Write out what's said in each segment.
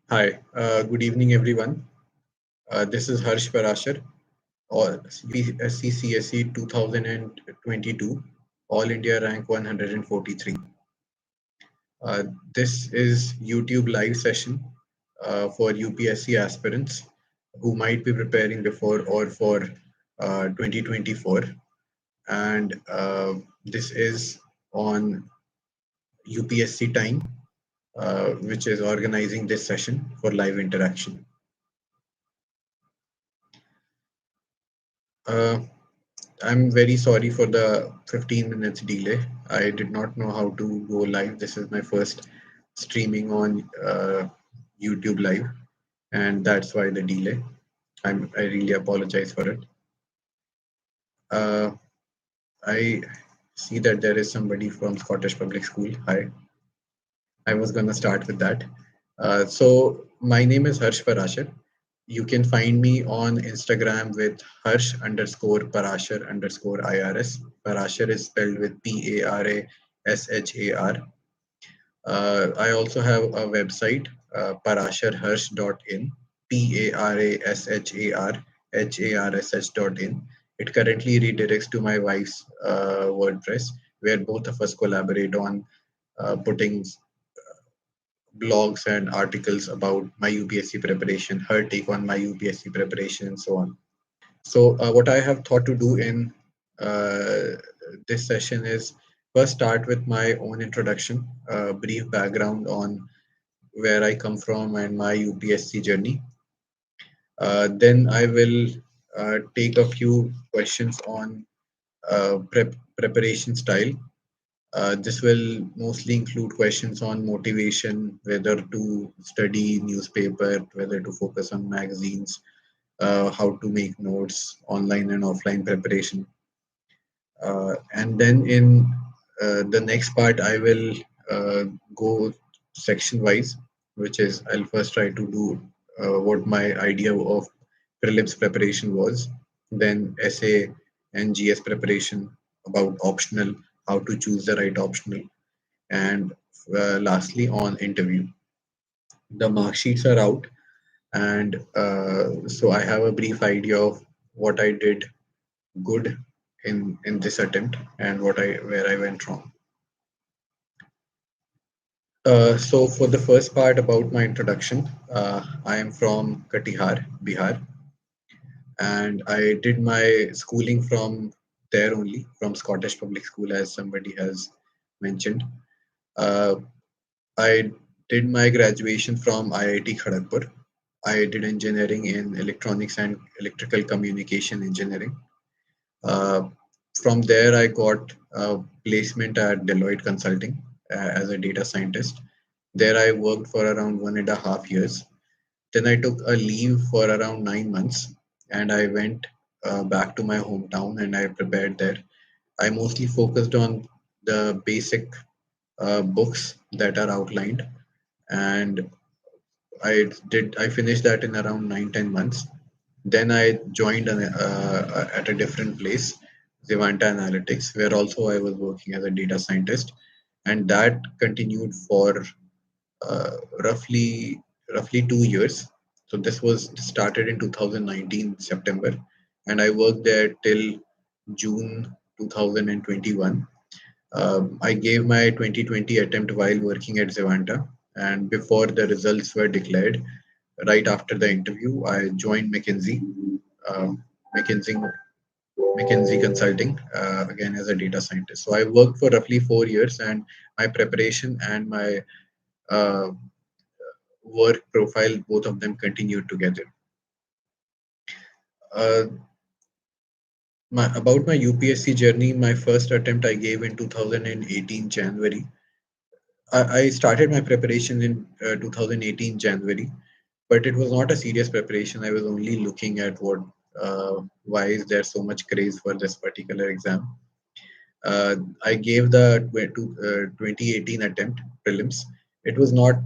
Hi, good evening, everyone. This is Harsh Parashar, or UPSC CSE 2022, All India Rank 143. Uh, this is YouTube live session for UPSC aspirants who might be preparing before or for 2024. And this is on UPSC Time, which is organizing this session for live interaction. Uh, I'm very sorry for the 15 minutes delay. I did not know how to go live. This is my first streaming on YouTube live, and that's why the delay. I really apologize for it. Uh, I see that there is somebody from Scottish Public School. Hi. I was gonna start with that. So my name is Harsh Parashar. You can find me on Instagram with Harsh underscore Parashar underscore IRS. Parashar is spelled with Parashar. I also have a website, parasharharsh.in, Parasharharsh.in. It currently redirects to my wife's WordPress, where both of us collaborate on putting blogs and articles about my UPSC preparation, her take on my UPSC preparation, and so on. So, what I have thought to do in uh, this session is first start with my own introduction, a brief background on where I come from and my UPSC journey. Then I will take a few questions on preparation style. This will mostly include questions on motivation, whether to study newspaper, whether to focus on magazines, how to make notes, online and offline preparation. And then in the next part, I will go section wise, which is I'll first try to do what my idea of prelims preparation was, then essay and GS preparation about optional, how to choose the right optional, and lastly on interview. The mark sheets are out, and so I have a brief idea of what I did good in this attempt and what I where I went wrong. So for the first part about my introduction, I am from Katihar, Bihar, and I did my schooling from there only, from Scottish Public School, as somebody has mentioned. Uh, I did my graduation from IIT Kharagpur. I did engineering in electronics and electrical communication engineering. Uh, from there, I got a placement at Deloitte Consulting as a data scientist. There, I worked for around 1.5 years. Then I took a leave for around 9 months, and I went back to my hometown and I prepared there. I mostly focused on the basic books that are outlined, and I finished that in around 9-10 months. Then I joined at a different place, Zivanta Analytics, where also I was working as a data scientist, and that continued for uh, roughly roughly 2 years. So this was started in 2019 September, and I worked there till June 2021. I gave my 2020 attempt while working at Zivanta, and before the results were declared, right after the interview, I joined um, McKinsey, McKinsey Consulting, again as a data scientist. So I worked for roughly 4 years, and my preparation and my uh, work profile, both of them continued together. Uh, about my UPSC journey, my first attempt I gave in 2018 January. I started my preparation in 2018 January, but it was not a serious preparation. I was only looking at why is there so much craze for this particular exam. I gave the 2018 attempt prelims. It was not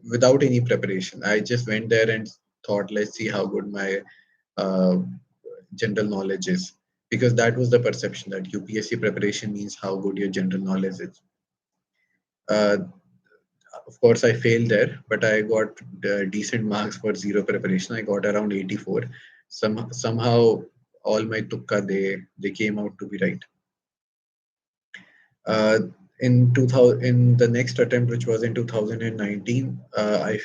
without any preparation. I just went there and thought, let's see how good my uh, general knowledge is, because that was the perception that UPSC preparation means how good your general knowledge is. Uh, Of course, I failed there, but I got decent marks for zero preparation. I got around 84. Somehow, all my tukka they came out to be right. Uh, in 2000, in the next attempt, which was in 2019, I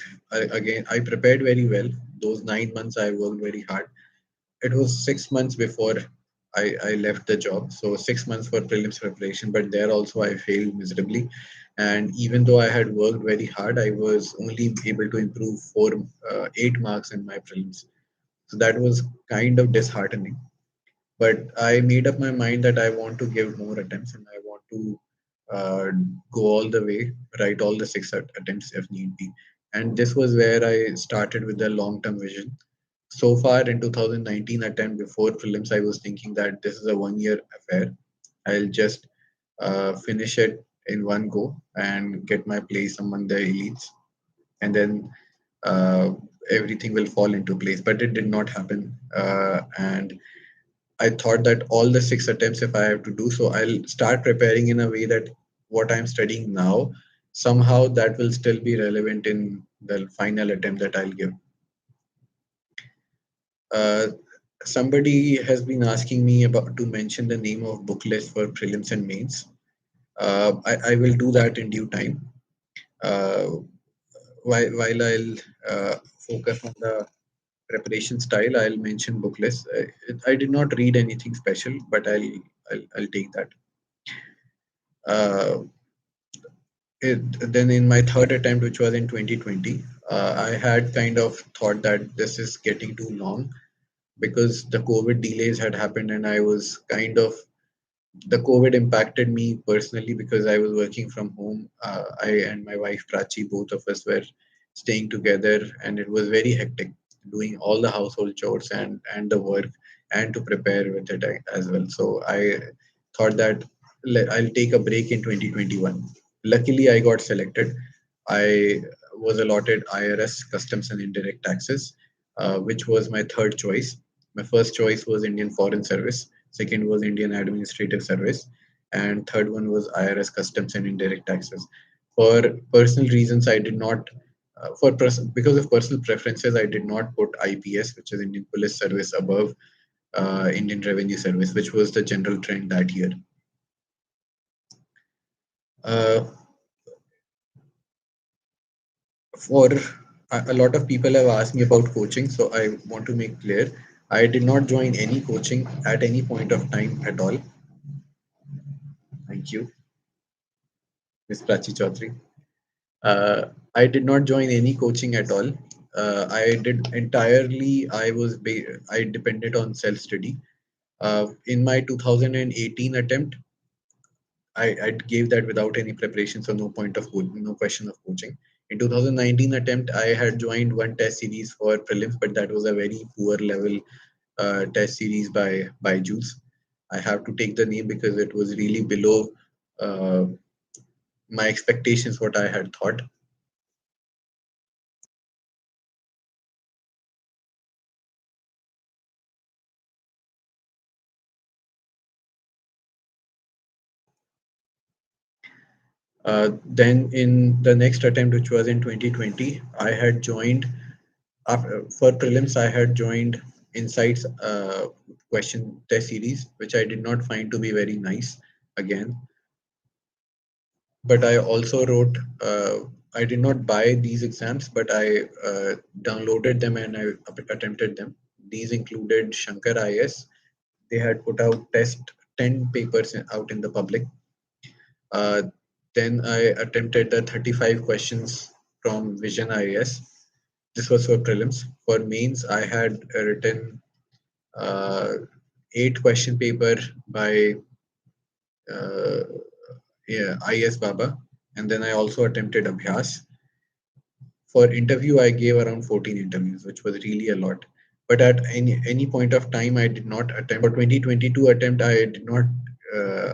prepared very well. Those 9 months I worked very hard. It was 6 months before I left the job. So 6 months for prelims preparation, but there also I failed miserably. And even though I had worked very hard, I was only able to improve 8 marks in my prelims. So that was kind of disheartening. But I made up my mind that I want to give more attempts and I want to uh, go all the way, write all the attempts if need be. And this was where I started with the long-term vision. So far in 2019 attempt before prelims, I was thinking that this is a 1 year affair. I'll just finish it in one go and get my place among the elites, and then uh, everything will fall into place. But it did not happen, and I thought that all the 6 attempts, if I have to do so, I'll start preparing in a way that what I'm studying now, somehow that will still be relevant in the final attempt that I'll give. Uh, Somebody has been asking me about to mention the name of book list for prelims and mains. I will do that in due time. Uh, while I'll focus on the preparation style, I'll mention book list. I did not read anything special, but I'll take that. Uh, then in my third attempt, which was in 2020, I had kind of thought that this is getting too long because the COVID delays had happened, and I was kind of the COVID impacted me personally because I was working from home. I and my wife Prachi, both of us were staying together, and it was very hectic doing all the household chores and the work and to prepare with it as well. So I thought that I'll take a break in 2021. Luckily, I got selected. I was allotted IRS, Customs and Indirect Taxes, which was my third choice. My first choice was Indian Foreign Service. Second was Indian Administrative Service, and third one was IRS Customs and Indirect Taxes. For personal reasons, I did not. Because of personal preferences, I did not put IPS, which is Indian Police Service, above Indian Revenue Service, which was the general trend that year. Uh, for a lot of people have asked me about coaching, so I want to make clear I did not join any coaching at any point of time at all. Thank you, Ms. Prachi Chaudhary. I did not join any coaching at all. I did entirely. I depended on self study. In my 2018 attempt, I gave that without any preparation, so no question of coaching. In 2019 attempt, I had joined one test series for prelims, but that was a very poor level test series by Juice. I have to take the name because it was really below uh, my expectations, what I had thought. Then in the next attempt, which was in 2020, I had joined for prelims. I had joined Insights question test series, which I did not find to be very nice. Again, but I also wrote. I did not buy these exams, but I downloaded them and I attempted them. These included Shankar IS. They had put out 10 papers out in the public. Uh, then I attempted the 35 questions from Vision IAS. This was for prelims. For mains, I had written uh, 8 question paper by uh, yeah, IS Baba, and then I also attempted Abhyas. For interview, I gave around 14 interviews, which was really a lot. But at any point of time, I did not attempt. For 2022 attempt, I did not uh,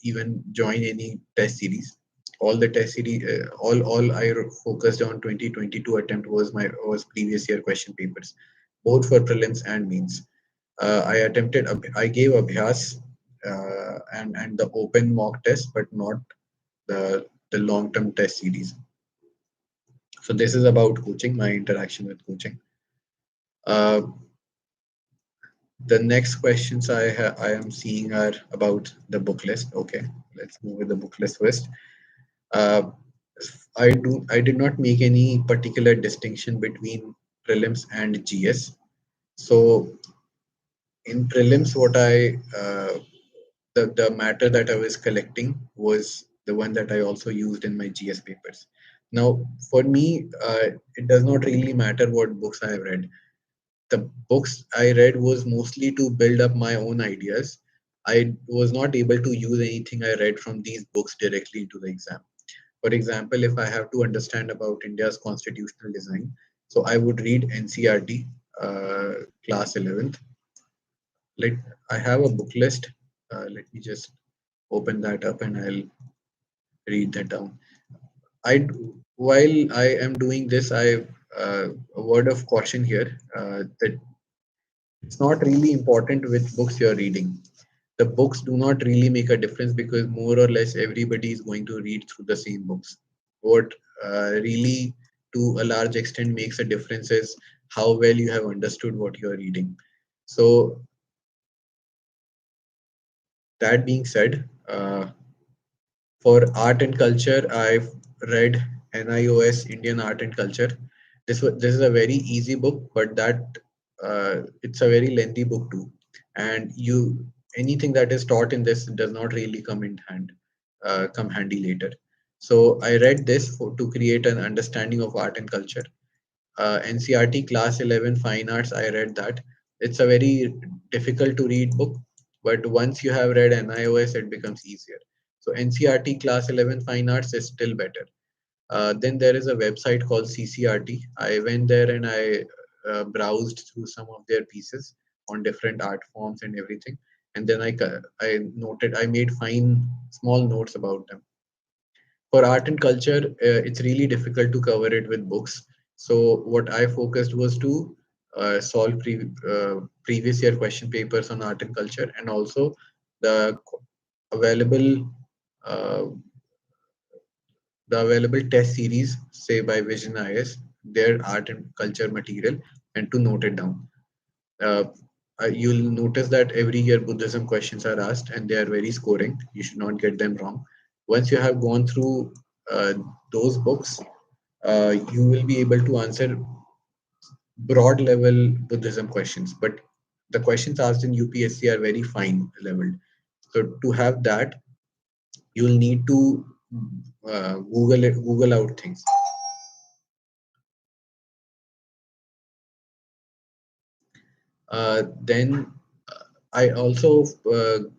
even join any test series. All the test series, all I focused on 2022 attempt was previous year question papers, both for prelims and mains. I gave Abhyas and the open mock test, but not the long term test series. So this is about coaching, my interaction with coaching. Uh, the next questions I am seeing are about the book list. Okay, let's move with the book list first. Uh, I did not make any particular distinction between prelims and GS. So in prelims, what the matter that I was collecting was the one that I also used in my GS papers. Now, for me, it does not really matter what books I have read. The books I read was mostly to build up my own ideas. I was not able to use anything I read from these books directly into the exam. For example, if I have to understand about India's constitutional design, so I would read NCERT class 11th. Let I have a book list. Let me just open that up and I'll read that down. I while I am doing this, a word of caution here that it's not really important which books you're reading. The books do not really make a difference because more or less everybody is going to read through the same books. What really, to a large extent, makes a difference is how well you have understood what you're reading. So, that being said, for art and culture, I've read NIOS Indian Art and Culture. This is a very easy book, but that it's a very lengthy book too. And you anything that is taught in this does not really come handy later. So I read this to create an understanding of art and culture. NCRT Class 11 Fine Arts, I read that. It's a very difficult to read book, but once you have read NIOS, it becomes easier. So NCRT Class 11 Fine Arts is still better. Then there is a website called CCRT. I went there and I browsed through some of their pieces on different art forms and everything. And then I made fine small notes about them. For art and culture, it's really difficult to cover it with books. So what I focused was to solve previous year question papers on art and culture, and also the available uh, test series, say by Vision IS, their art and culture material, and to note it down. Uh, you'll notice that every year Buddhism questions are asked and they are very scoring. You should not get them wrong. Once you have gone through those books, you will be able to answer broad level Buddhism questions. But the questions asked in UPSC are very fine leveled. So to have that, you'll need to Google out things. Then I also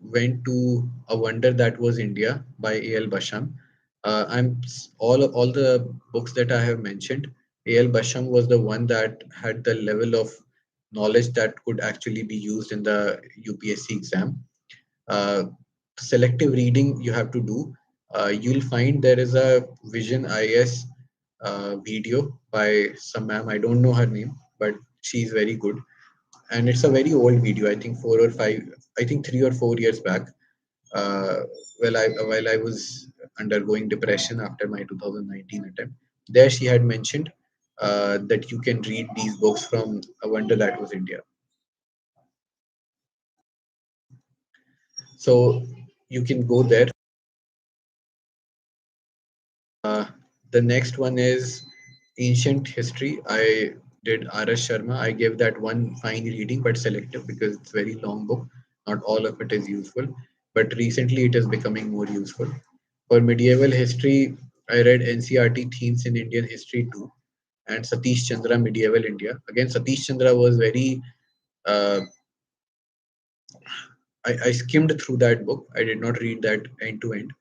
went to A Wonder That Was India by A.L. Basham. All the books that I have mentioned. A.L. Basham was the one that had the level of knowledge that could actually be used in the UPSC exam. Uh, Selective reading you have to do. You'll find there is a Vision IS video by some ma'am. I don't know her name, but she's very good, and it's a very old video. I think 4 or 5, I think 3 or 4 years back. uh, while I was undergoing depression after my 2019 attempt, there she had mentioned that you can read these books from A Wonder That Was India. So you can go there. uh, the next one is ancient history. I did R.S. Sharma. I gave that one fine reading, but selective because it's very long book. Not all of it is useful, but recently it is becoming more useful. For medieval history, I read NCRT Themes in Indian History too, and Satish Chandra Medieval India. Again, Satish Chandra was very. Uh, I skimmed through that book. I did not read that end to end.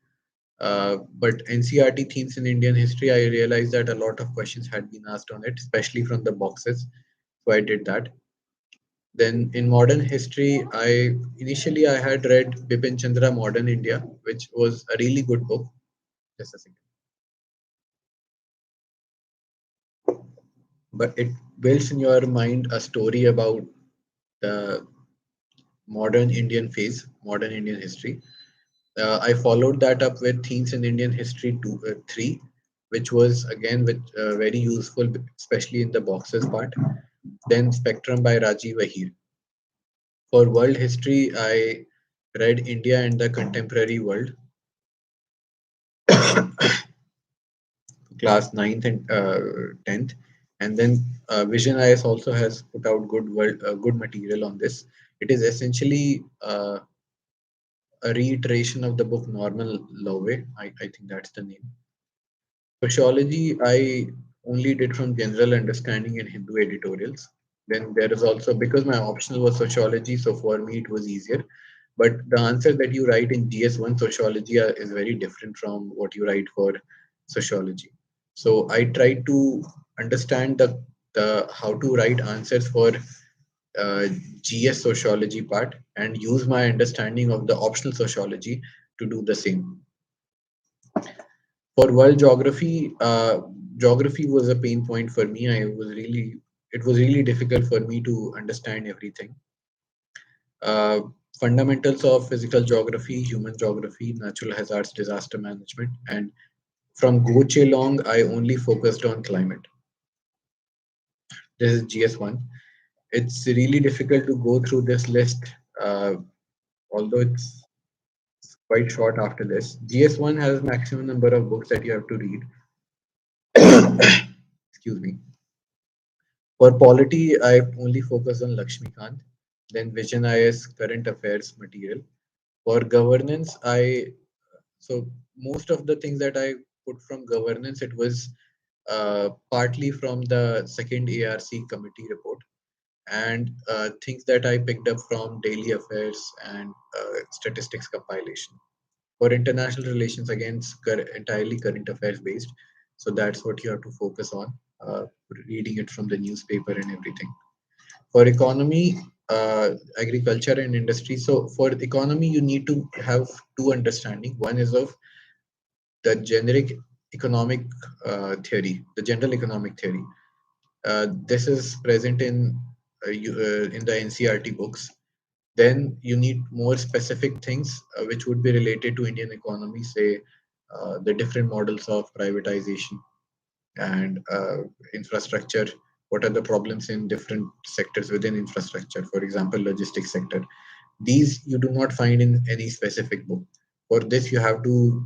But NCRT Themes in Indian History, I realized that a lot of questions had been asked on it, especially from the boxes. So I did that. Then in modern history, I had read Bipin Chandra Modern India, which was a really good book. Just a second. But it builds in your mind a story about the modern Indian history. I followed that up with Themes in Indian History 3, which was again very useful, especially in the boxes part. Then Spectrum by Rajiv Ahir. For world history, I read India and the Contemporary World, class ninth and 10th. And then Vision IS also has put out good material on this. It is essentially a reiteration of the book Normal Love. I think that's the name. Sociology, I only did from general understanding and Hindu editorials. Then there is also, because my optional was sociology, so for me it was easier. But the answer that you write in GS1 sociology is very different from what you write for sociology. So I tried to understand the how to write answers for uh, GS sociology part and use my understanding of the optional sociology to do the same. For world geography, geography was a pain point for me. It was really difficult for me to understand everything. Uh, Fundamentals of physical geography, human geography, natural hazards, disaster management, and from Goche Long, I only focused on climate. This is GS1. It's really difficult to go through this list, uh, although it's quite short after this. GS1 has maximum number of books that you have to read. Excuse me. For polity, I only focus on Lakshmikant, then Vision IS current affairs material. For governance, so most of the things that I put from governance, it was partly from the second ARC committee report and things that I picked up from daily affairs and statistics compilation. For international relations, again, it's entirely current affairs based. So that's what you have to focus on, reading it from the newspaper and everything. For economy, agriculture and industry. So for economy, you need to have two understanding. One is of the generic economic theory, the general economic theory. This is present in the NCERT books. Then you need more specific things which would be related to Indian economy, say the different models of privatization and infrastructure. What are the problems in different sectors within infrastructure? For example, logistics sector. These you do not find in any specific book. For this, you have to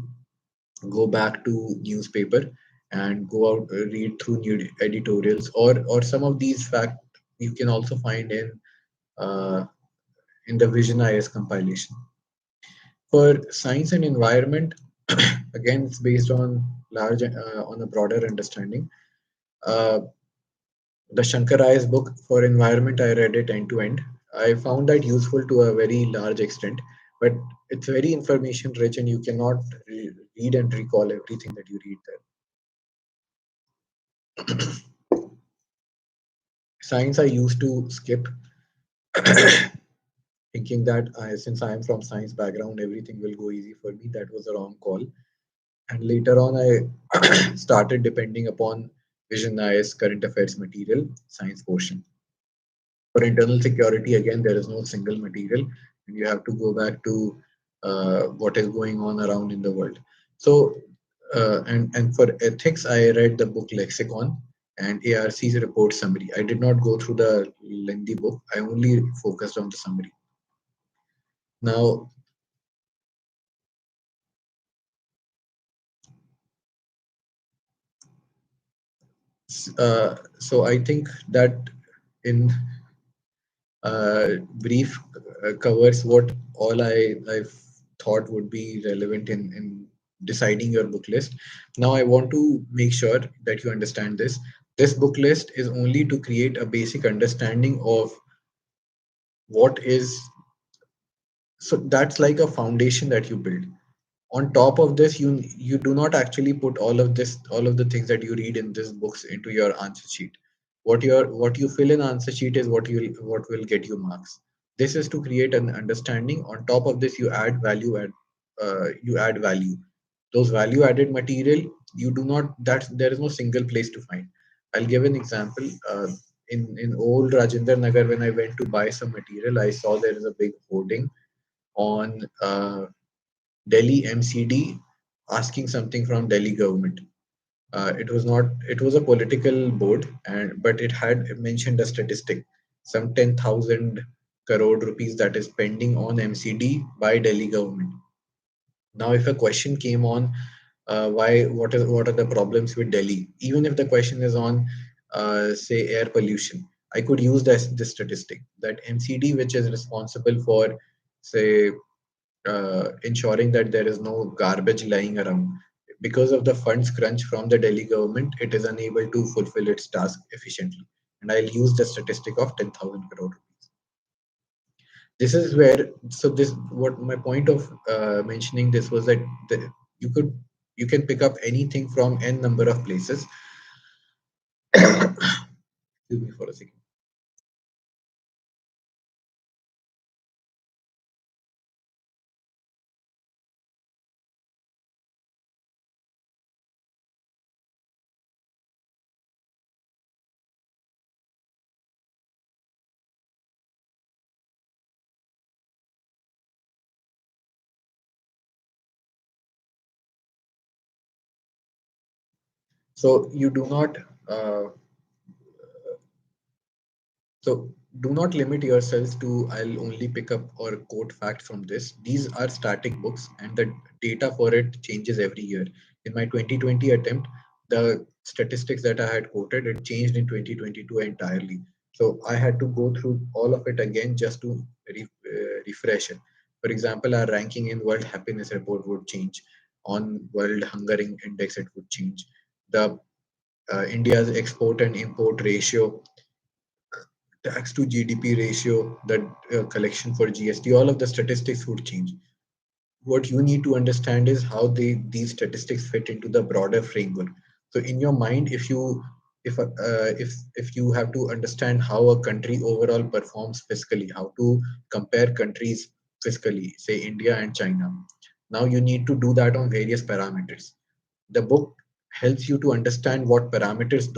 go back to newspaper and go out read through new editorials, or some of these fact you can also find uh, in the Vision IS compilation. For science and environment, again, it's based on on a broader understanding. Uh, the Shankar I's book for environment, I read it end to end. I found that useful to a very large extent, but it's very information rich, and you cannot read and recall everything that you read there. Science I used to skip, thinking that since I am from science background, everything will go easy for me. That was a wrong call. And later on, I started depending upon Vision IS current affairs material, science portion. For internal security, again, there is no single material, and you have to go back to what is going on around in the world. So, and for ethics, I read the book Lexicon and ARC's report summary. I did not go through the lengthy book. I only focused on the summary. Now, so I think that in brief covers what all I've thought would be relevant in deciding your book list. Now I want to make sure that you understand this. This book list is only to create a basic understanding of what is, so that's like a foundation that you build. On top of this, you do not actually put all of the things that you read in this books into your answer sheet. What you fill in answer sheet is what will get you marks. This is to create an understanding. On top of this, you add value. Those value added material, you do not that there is no single place to find. I'll give an example. In old Rajendra Nagar, when I went to buy some material, I saw there is a big hoarding on Delhi MCD asking something from Delhi government. It was not. It was a political board, and but it had mentioned a statistic, some 10,000 crore rupees that is pending on MCD by Delhi government. Now, if a question came on what are the problems with Delhi, even if the question is on say air pollution, I could use this statistic that MCD, which is responsible for say ensuring that there is no garbage lying around. Because of the funds crunch from the Delhi government, it is unable to fulfill its task efficiently. And I'll use the statistic of 10,000 crore rupees. This is where, so this, what my point of mentioning this was that you could, you can pick up anything from n number of places. Excuse me for a second. So you do not uh, So do not limit yourselves to I'll only pick up or quote facts from this. These are static books and the data for it changes every year. In my 2020 attempt, the statistics that I had quoted, it changed in 2022 entirely. So I had to go through all of it again just to refresh it. For example, our ranking in World Happiness Report would change. On World Hunger Index, it would change. The India's export and import ratio, tax to GDP ratio, the collection for GST, all of the statistics would change. What you need to understand is how these statistics fit into the broader framework. So in your mind, if you have to understand how a country overall performs fiscally, how to compare countries fiscally, say India and China, now you need to do that on various parameters. The book helps you to understand what parameters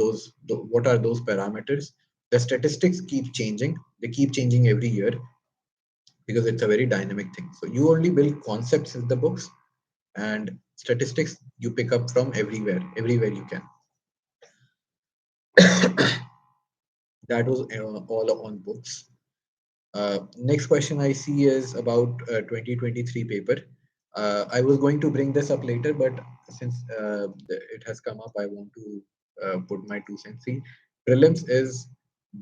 what are those parameters. The statistics keep changing, they keep changing every year because it's a very dynamic thing. So you only build concepts in the books, and statistics you pick up from everywhere you can. That was all on books. Next question I see is about 2023 paper. I was going to bring this up later, but since it has come up, I want to put my 2 cents. See, prelims is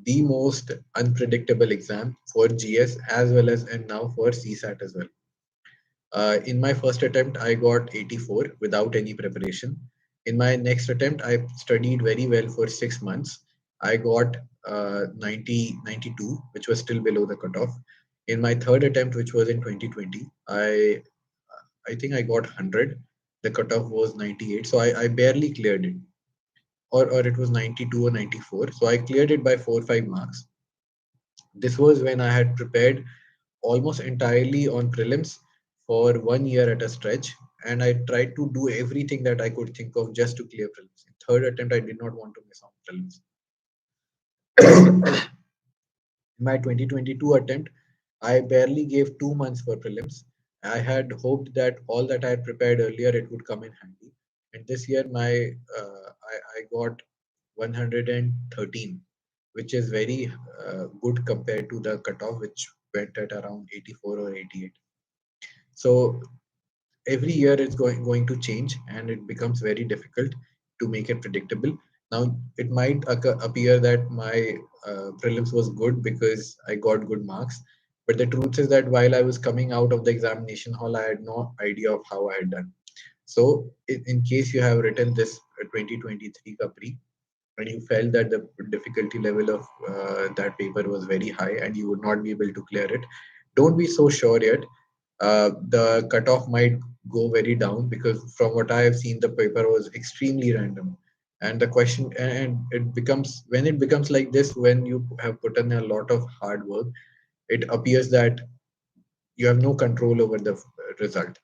the most unpredictable exam for GS as well as and now for CSAT as well. In my first attempt, I got 84 without any preparation. In my next attempt, I studied very well for 6 months. I got 92, which was still below the cutoff. In my third attempt, which was in 2020, I think I got 100. The cutoff was 98, so I barely cleared it, or it was 92 or 94. So I cleared it by 4 or 5 marks. This was when I had prepared almost entirely on prelims for 1 year at a stretch, and I tried to do everything that I could think of just to clear prelims. In third attempt, I did not want to miss on prelims. In my 2022 attempt, I barely gave 2 months for prelims. I had hoped that all that I had prepared earlier it would come in handy. And this year, I got 113, which is very good compared to the cutoff, which went at around 84 or 88. So every year it's going to change, and it becomes very difficult to make it predictable. Now it might appear that my prelims was good because I got good marks, but the truth is that while I was coming out of the examination hall, I had no idea of how I had done. So in case you have written this 2023 Capri and you felt that the difficulty level of that paper was very high and you would not be able to clear it, don't be so sure yet. The cutoff might go very down because from what I have seen, the paper was extremely random. And the question, and it becomes, when it becomes like this, when you have put in a lot of hard work, it appears that you have no control over the result.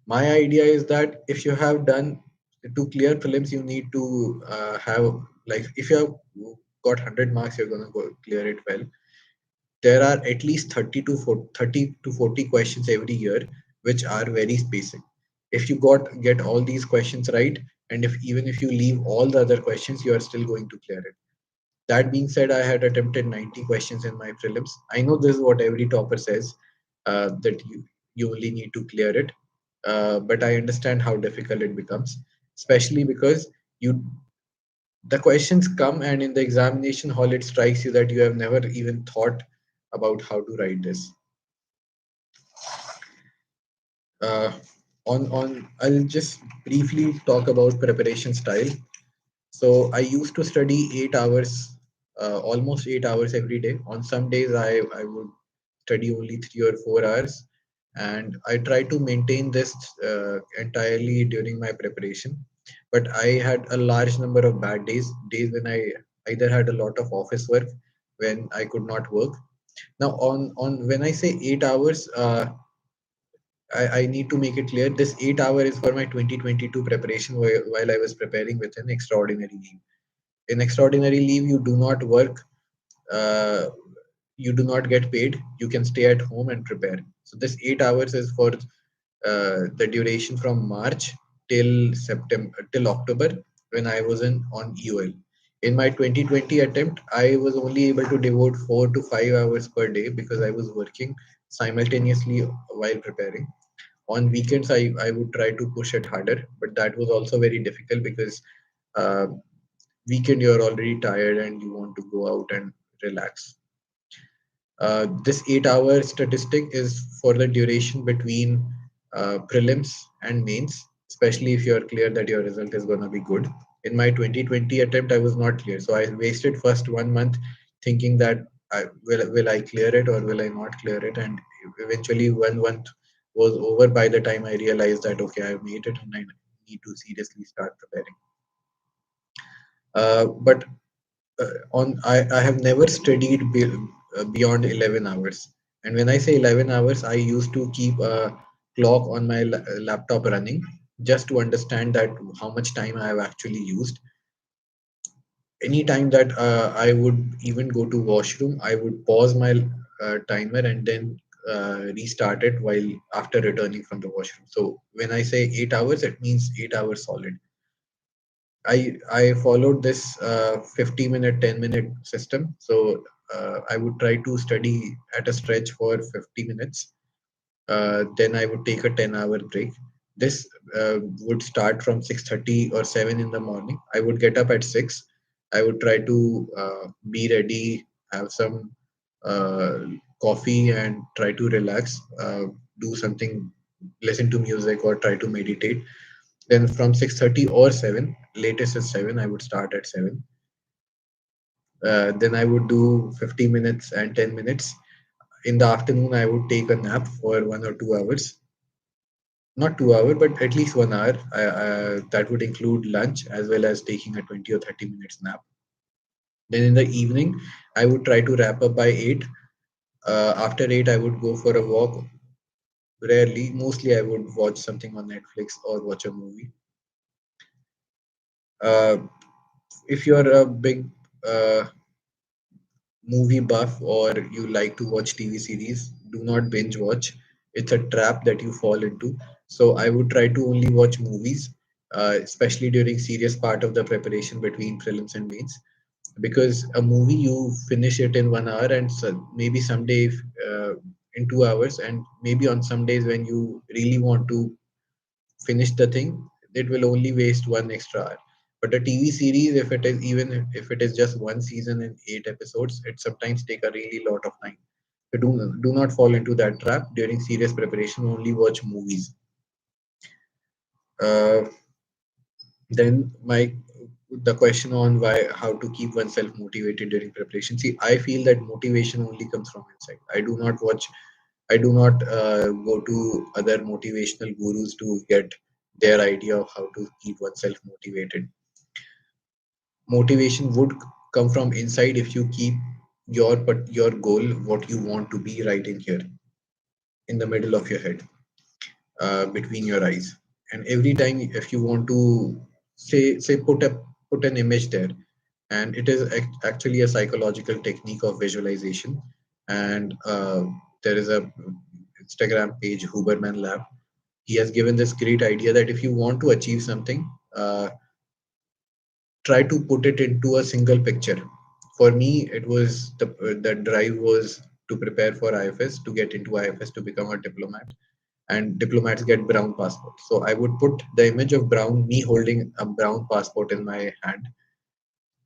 My idea is that if you have done to clear prelims, you need to have, like, if you have got 100 marks, you're going to go clear it well. There are at least 30 to 40 questions every year which are very basic. If you get all these questions right, and if even if you leave all the other questions, you are still going to clear it. That being said, I had attempted 90 questions in my prelims. I know this is what every topper says, that you only need to clear it, but I understand how difficult it becomes, especially because you the questions come and in the examination hall it strikes you that you have never even thought about how to write this. Uh, on I'll just briefly talk about preparation style. So I used to study 8 hours, almost 8 hours every day. On some days, I would study only 3 or 4 hours, and I try to maintain this entirely during my preparation. But I had a large number of bad days, days when I either had a lot of office work, when I could not work. Now, on when I say 8 hours, I need to make it clear. This 8 hour is for my 2022 preparation while I was preparing with an extraordinary leave. In extraordinary leave, you do not work, uh, you do not get paid. You can stay at home and prepare. So this 8 hours is for the duration from March till September till October, when I was on EOL. In my 2020 attempt, I was only able to devote 4 to 5 hours per day because I was working simultaneously while preparing. On weekends, I would try to push it harder, but that was also very difficult because uh, weekend you're already tired and you want to go out and relax. This 8 hour statistic is for the duration between prelims and mains, especially if you're clear that your result is going to be good. In my 2020 attempt, I was not clear. So I wasted first 1 month thinking that will I clear it or will I not clear it? And eventually 1 month was over by the time I realized that, okay, I made it and I need to seriously start preparing. But I have never studied beyond 11 hours. And when I say 11 hours, I used to keep a clock on my laptop running just to understand that how much time I have actually used. Anytime that I would even go to washroom, I would pause my timer and then restart it while after returning from the washroom. So when I say 8 hours, it means 8 hours solid. I followed this 50-minute, 10-minute system. So I would try to study at a stretch for 50 minutes. Then I would take a 10-hour break. This would start from 6:30 or 7 in the morning. I would get up at 6. I would try to be ready, have some uh, coffee, and try to relax, do something, listen to music, or try to meditate. Then from 6:30 or 7, latest is 7, I would start at 7. Then I would do 50 minutes and 10 minutes. In the afternoon, I would take a nap for 1 or 2 hours. Not 2 hour, but at least 1 hour. That would include lunch as well as taking a 20 or 30 minutes nap. Then in the evening, I would try to wrap up by 8. After 8, I would go for a walk. Rarely, mostly I would watch something on Netflix or watch a movie. Uh, if you're a big movie buff or you like to watch TV series, do not binge watch. It's a trap that you fall into. So I would try to only watch movies, especially during serious part of the preparation between prelims and mains. Because a movie you finish it in 1 hour, and so maybe someday in 2 hours, and maybe on some days when you really want to finish the thing, it will only waste one extra hour. But a TV series, if it is even if it is just one season and 8 episodes, it sometimes take a really lot of time. So do not fall into that trap during serious preparation. Only watch movies. Uh, then the question on why how to keep oneself motivated during preparation. See, I feel that motivation only comes from inside. I do not go to other motivational gurus to get their idea of how to keep oneself motivated. Motivation would come from inside if you keep your goal, what you want to be, right in here, in the middle of your head, between your eyes. And every time if you want to say put an image there, and it is actually a psychological technique of visualization. And there is a Instagram page, Huberman Lab. he has given this great idea that if you want to achieve something, try to put it into a single picture. For me, it was the drive was to prepare for IFS, to get into IFS, to become a diplomat, and diplomats get brown passports. So I would put the image of brown, me holding a brown passport in my hand,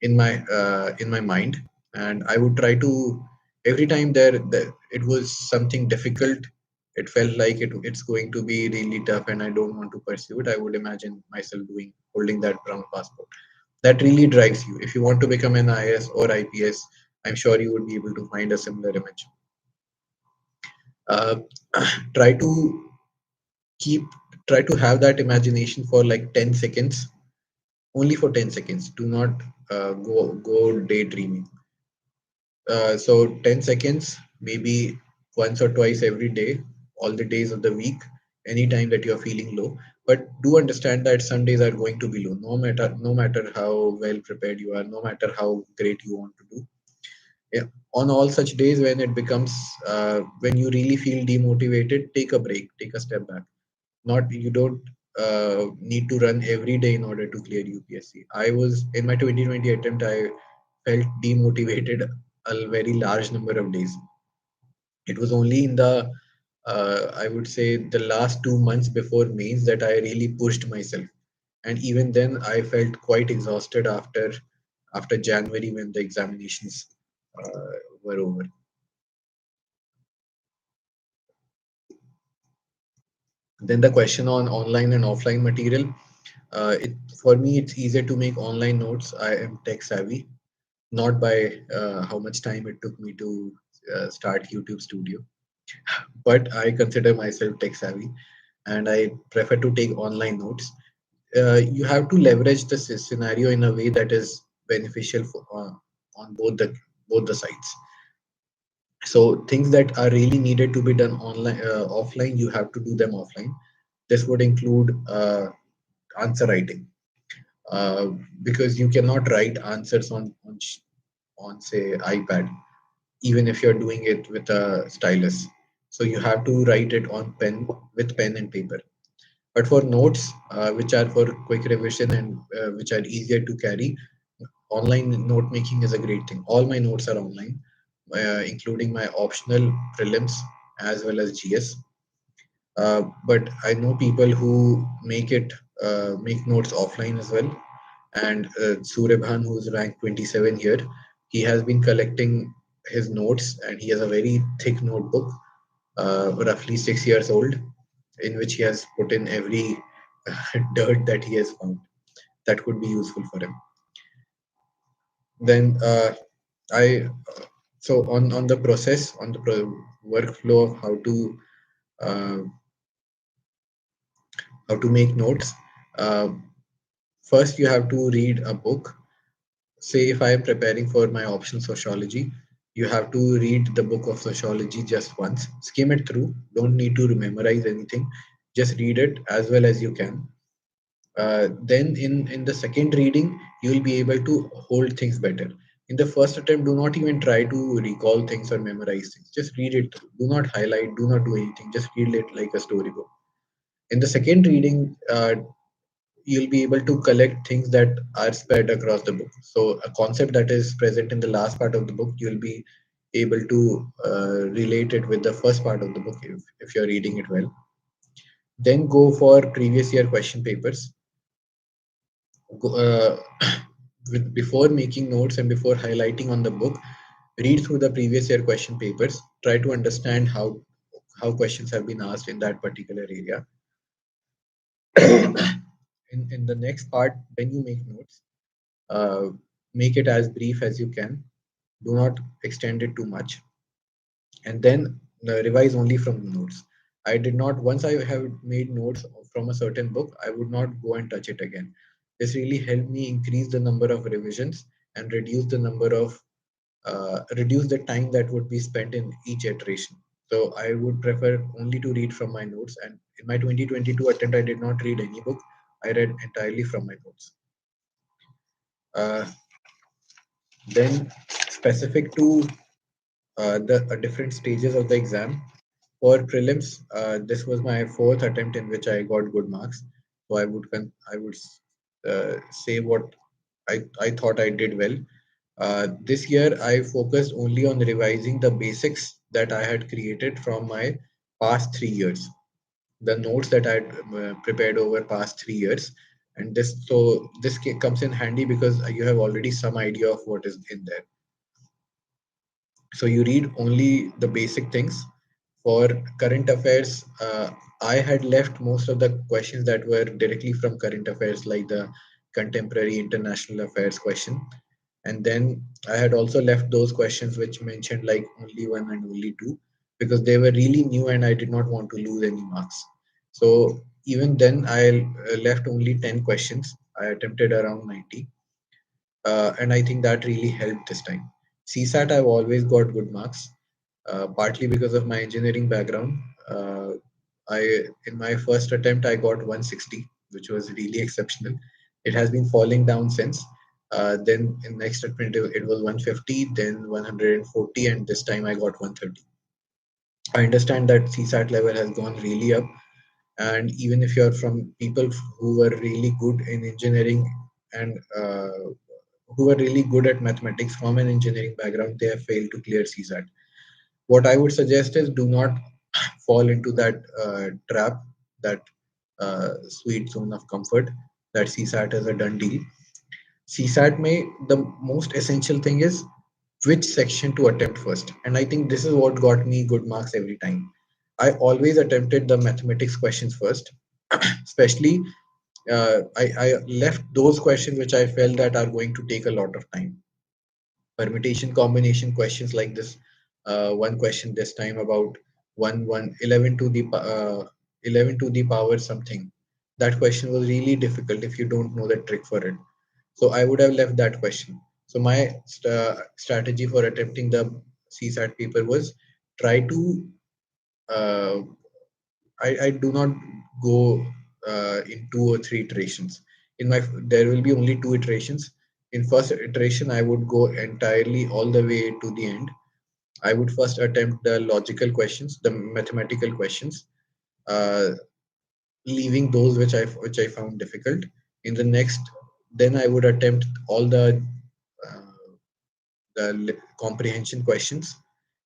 in my mind, and I would try to every time it was something difficult. It felt like it's going to be really tough, and I don't want to pursue it. I would imagine myself holding that brown passport. That really drives you. If you want to become an IS or IPS, I'm sure you would be able to find a similar image. Uh, try to keep try to have that imagination for like 10 seconds, only for 10 seconds. Do not go daydreaming. So 10 seconds, maybe once or twice every day, all the days of the week, anytime that you're feeling low. But do understand that some days are going to be low, no matter how well prepared you are, no matter how great you want to do. Yeah. On all such days when it becomes when you really feel demotivated, take a break, take a step back. Not you don't need to run every day in order to clear UPSC. I was in my 2020 attempt. I felt demotivated a very large number of days. It was only in the I would say the last 2 months before mains that I really pushed myself, and even then I felt quite exhausted after January when the examinations were over. Then the question on online and offline material. It For me, it's easier to make online notes. I am tech savvy, not by how much time it took me to start YouTube Studio, but I consider myself tech savvy, and I prefer to take online notes. You have to leverage the scenario in a way that is beneficial on both the sides. So things that are really needed to be done offline, you have to do them offline. This would include answer writing, uh, because you cannot write answers on say iPad, even if you're doing it with a stylus. So you have to write it on pen with pen and paper. But for notes, which are for quick revision and which are easier to carry, online note making is a great thing. All my notes are online, including my optional prelims as well as GS. But I know people who make notes offline as well. And Surebhan, who's ranked 27 here, he has been collecting his notes, and he has a very thick notebook, roughly 6 years old, in which he has put in every dirt that he has found that could be useful for him. Then I so on the process, on the workflow of uh, how to make notes. Uh, First, you have to read a book. Say if I am preparing for my optional sociology, you have to read the book of sociology just once, skim it through. Don't need to memorize anything. Just read it as well as you can. Then in the second reading, you will be able to hold things better. In the first attempt, do not even try to recall things or memorize things. Just read it through. Do not highlight. Do not do anything. Just read it like a storybook. In the second reading, you'll be able to collect things that are spread across the book. So a concept that is present in the last part of the book, you'll be able to relate it with the first part of the book if you're reading it well. Then go for previous year question papers. Go, before making notes and before highlighting on the book, read through the previous year question papers. Try to understand how questions have been asked in that particular area. In the next part, when you make notes, uh, make it as brief as you can. Do not extend it too much, and then revise only from the notes. I did not, once I have made notes from a certain book, I would not go and touch it again. This really helped me increase the number of revisions and reduce the time that would be spent in each iteration. So I would prefer only to read from my notes. And in my 2022 attempt, I did not read any book. I read entirely from my notes. Uh, then, specific to the different stages of the exam, For prelims, this was my fourth attempt in which I got good marks. So I would say what I thought I did well. This year, I focused only on revising the basics that I had created from my past 3 years, the notes that I had prepared over past 3 years. And this comes in handy because you have already some idea of what is in there. So you read only the basic things. For current affairs, I had left most of the questions that were directly from current affairs, like the contemporary international affairs question. And then I had also left those questions which mentioned like only one and only two, because they were really new and I did not want to lose any marks. So even then, I left only 10 questions. I attempted around 90, and I think that really helped this time. CSAT, I've always got good marks, partly because of my engineering background. I In my first attempt I got 160, which was really exceptional. It has been falling down since. Then in next attempt it was 150, then 140, and this time I got 130. I understand that CSAT level has gone really up, and even if you're from people who were really good in engineering and who were really good at mathematics from an engineering background, they have failed to clear CSAT. What I would suggest is do not fall into that trap, that sweet zone of comfort, that CSAT is a done deal. CSAT may, the most essential thing is which section to attempt first. And I think this is what got me good marks every time. I always attempted the mathematics questions first, especially I left those questions which I felt that are going to take a lot of time. Permutation combination questions like this. One question this time about 11 to the 11 to the power something. That question was really difficult if you don't know the trick for it. So I would have left that question. So my strategy for attempting the CSAT paper was try to uh, I do not go in 2 or 3 iterations. In my There will be only 2 iterations. In first iteration, I would go entirely all the way to the end. I would first attempt the logical questions, the mathematical questions, uh, leaving those which I found difficult. In the next, then I would attempt all uh, the comprehension questions,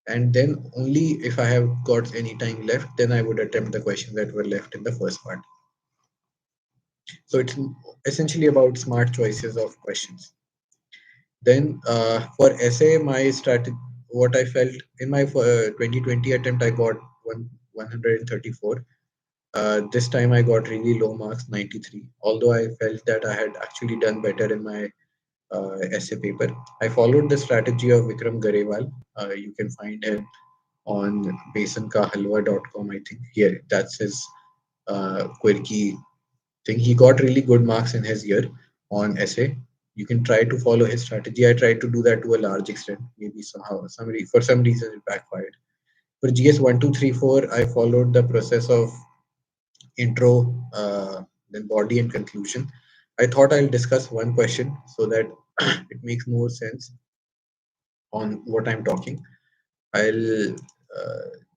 and then only if I have got any time left, then I would attempt the questions that were left in the first part. So it's essentially about smart choices of questions. Then for essay, my strategy, what I felt in my 2020 attempt, I got 134. This time I got really low marks, 93. Although I felt that I had actually done better in my essay paper. I followed the strategy of Vikram Garewal. You can find him on besankahalwa.com, I think. Yeah, that's his quirky thing. He got really good marks in his year on essay. You can try to follow his strategy. I tried to do that to a large extent. Maybe somehow, for some reason, it backfired. For GS 1, 2, 3, 4, I followed the process of intro, then body and conclusion. I thought I'll discuss one question so that it makes more sense on what I'm talking. I'll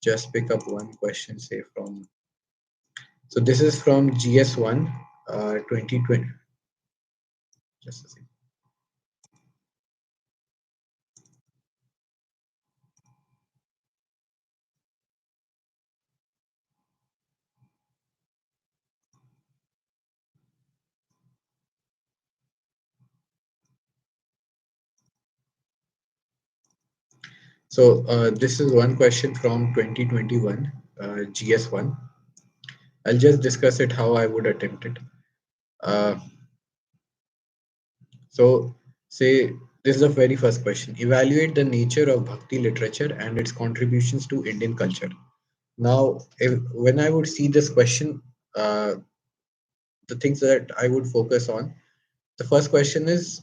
just pick up one question, say from. So this is from GS1 2020. Just a second. So this is one question from 2021 GS1. I'll just discuss it how I would attempt it. Uh, so say this is the very first question. Evaluate the nature of Bhakti literature and its contributions to Indian culture. Now, when I would see this question, the things that I would focus on, the first question is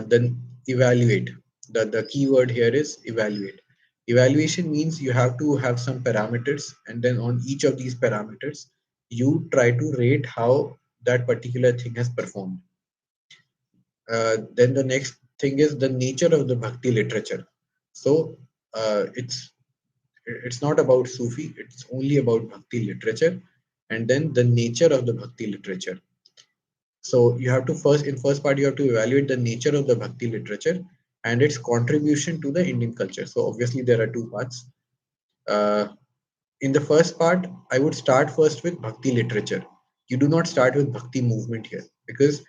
then evaluate. The key word here is evaluate. Evaluation means you have to have some parameters, and then on each of these parameters, you try to rate how that particular thing has performed. Then the next thing is the nature of the bhakti literature. So it's it's not about Sufi, it's only about Bhakti literature, and then the nature of the Bhakti literature. So you have to in first part, you have to evaluate the nature of the Bhakti literature and its contribution to the Indian culture. So obviously there are two parts. Uh, in the first part, I would start first with Bhakti literature. You do not start with Bhakti movement here, because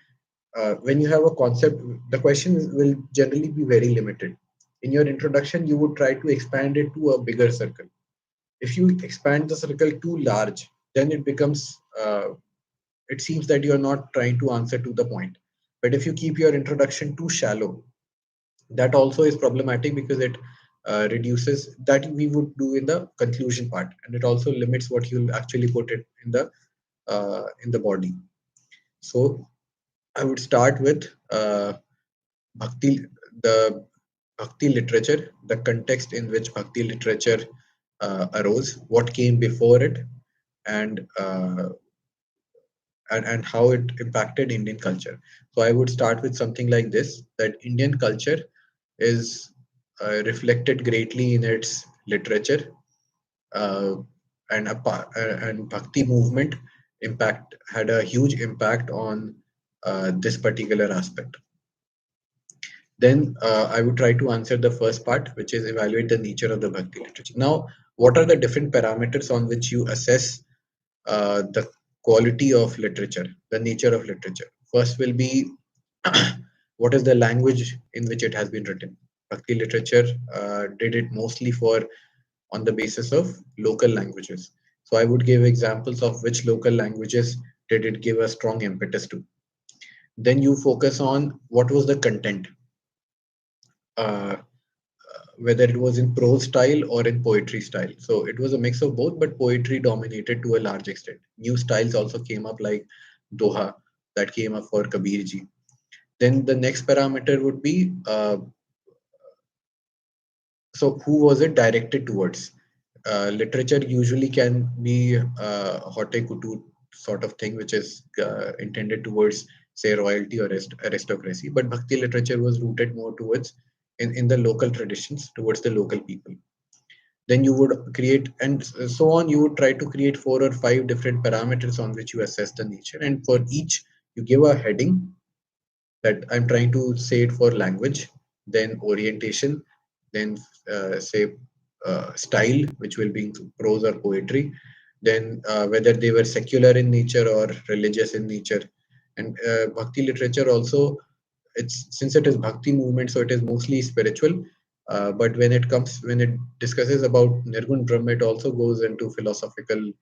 when you have a concept, the questions will generally be very limited. In your introduction, you would try to expand it to a bigger circle. If you expand the circle too large, then it seems that you are not trying to answer to the point. But if you keep your introduction too shallow, that also is problematic, because it reduces that we would do in the conclusion part, and it also limits what you'll actually put it in the body. So I would start with bhakti, the bhakti literature, the context in which bhakti literature arose, what came before it, and and how it impacted Indian culture. So I would start with something like this: that Indian culture is reflected greatly in its literature, uh, and Bhakti movement impact had a huge impact on this particular aspect. Then I would try to answer the first part, which is evaluate the nature of the Bhakti literature. Now, what are the different parameters on which you assess the quality of literature, the nature of literature? First will be what is the language in which it has been written. Bhakti literature did it mostly for on the basis of local languages. So I would give examples of which local languages did it give a strong impetus to. Then you focus on what was the content, uh, whether it was in prose style or in poetry style. So it was a mix of both, but poetry dominated to a large extent. New styles also came up, like Doha, that came up for Kabirji. Then the next parameter would be so who was it directed towards? Literature usually can be haute couture sort of thing, which is intended towards, say, royalty or aristocracy. But Bhakti literature was rooted more towards in the local traditions, towards the local people. Then you would create, and so on. You would try to create 4 or 5 different parameters on which you assess the nature, and for each you give a heading, that I'm trying to say it for language, then orientation, then say style, which will be prose or poetry, then whether they were secular in nature or religious in nature. And Bhakti literature also, it's since it is Bhakti movement, so it is mostly spiritual. But when it discusses about Nirgun Brahma, it also goes into philosophical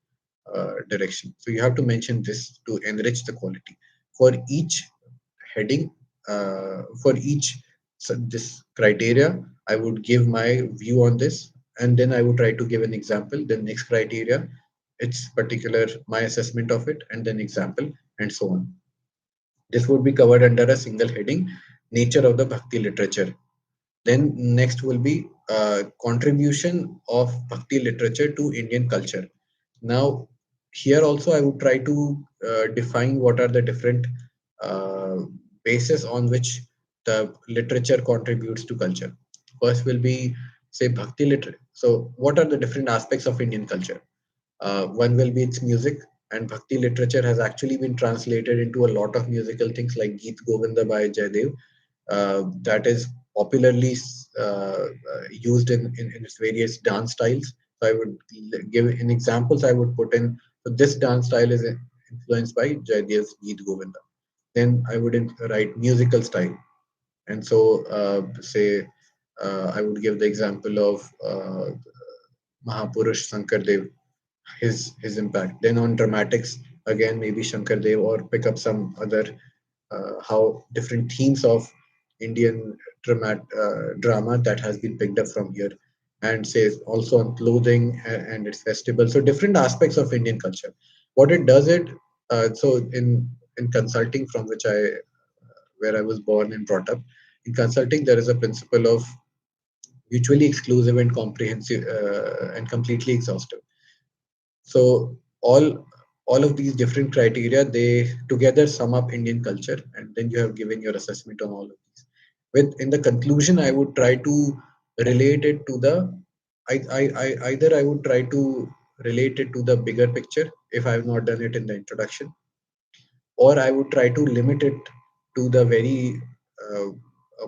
direction. So you have to mention this to enrich the quality. For each heading, for each this criteria, I would give my view on this, and then I would try to give an example. Then next criteria, its particular my assessment of it, and then example, and so on. This would be covered under a single heading, nature of the Bhakti literature. Then next will be contribution of Bhakti literature to Indian culture. Now, here also I would try to define what are the different uh, bases on which the literature contributes to culture. First will be, say, Bhakti literature. So what are the different aspects of Indian culture? One will be its music, and Bhakti literature has actually been translated into a lot of musical things like Geet Govinda by Jaydev, that is popularly used in its various dance styles. So I would give in examples. I would put in, so this dance style is influenced by Jaydev's Geet Govinda. Then I would write musical style, and so say I would give the example of Mahapurush Shankar Dev, his impact. Then on dramatics, again maybe Shankar Dev, or pick up some other how different themes of Indian drama that has been picked up from here, and says also on clothing and its festival. So different aspects of Indian culture. What it does it so in consulting, from which I where I was born and brought up, in consulting there is a principle of mutually exclusive and comprehensive and completely exhaustive. So all of these different criteria, they together sum up Indian culture, and then you have given your assessment on all of these. With in the conclusion, I would try to relate it to the either I would try to relate it to the bigger picture if I have not done it in the introduction, or I would try to limit it to the very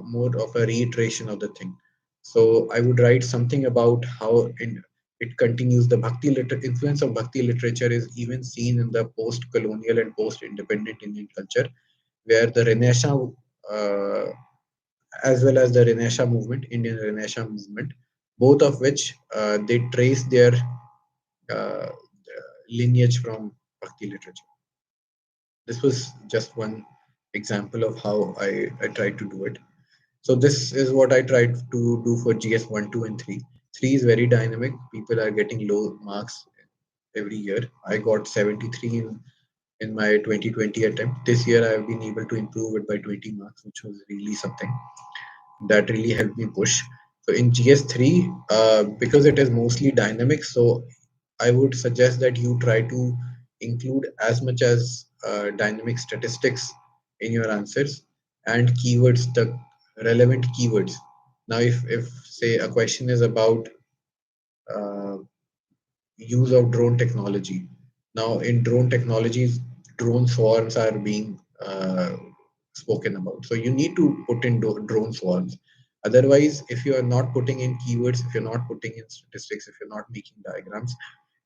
more of a reiteration of the thing. So I would write something about how it continues. The influence of Bhakti literature is even seen in the post-colonial and post-independent Indian culture, where the Renaissance, as well as the Renaissance movement, Indian Renaissance movement, both of which they trace their uh, lineage from Bhakti literature. This was just one example of how I tried to do it. So this is what I tried to do for GS 1, 2, and 3. 3 is very dynamic. People are getting low marks every year. I got 73 in my 2020 attempt. This year I have been able to improve it by 20 marks, which was really something that really helped me push. So in GS3, because it is mostly dynamic, so I would suggest that you try to include as much as dynamic statistics in your answers and keywords, the relevant keywords. Now, if say a question is about uh, use of drone technology. Now, in drone technologies, drone swarms are being spoken about. So you need to put in drone swarms. Otherwise, if you are not putting in keywords, if you're not putting in statistics, if you're not making diagrams,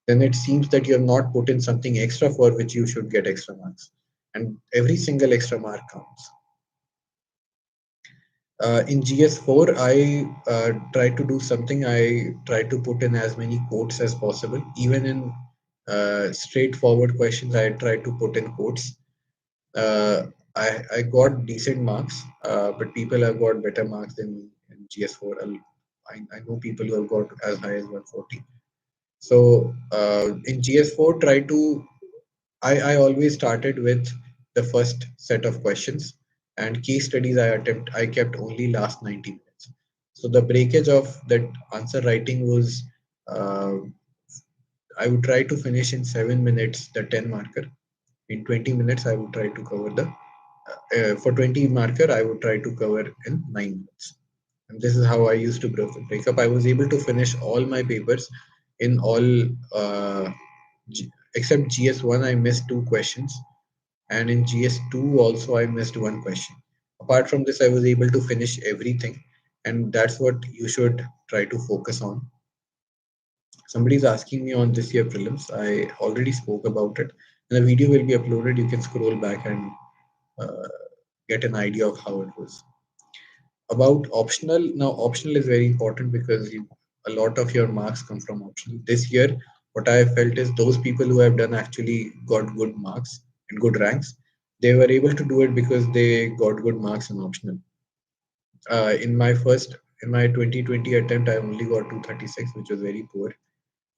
then it seems that you have not put in something extra for which you should get extra marks. And every single extra mark counts. In GS4, I tried to do something. I tried to put in as many quotes as possible. Even in straightforward questions, I tried to put in quotes. I got decent marks, but people have got better marks than me in GS4. I know people who have got as high as 140. So in GS4, I always started with the first set of questions, and case studies I kept only last 90 minutes. So the breakage of that answer writing was uh, I would try to finish in 7 minutes the 10 marker. In 20 minutes, I would try to cover the for 20 marker I would try to cover in 9 minutes. And this is how I used to break up. I was able to finish all my papers in all except GS1. I missed two questions, and in GS2 also I missed one question. Apart from this, I was able to finish everything, and that's what you should try to focus on. Somebody's asking me on this year prelims. I already spoke about it, and the video will be uploaded. You can scroll back and uh, get an idea of how it was. About optional, now optional is very important because a lot of your marks come from optional. This year, what I felt is those people who have done actually got good marks and good ranks. They were able to do it because they got good marks in optional. In my 2020 attempt, I only got 236, which was very poor,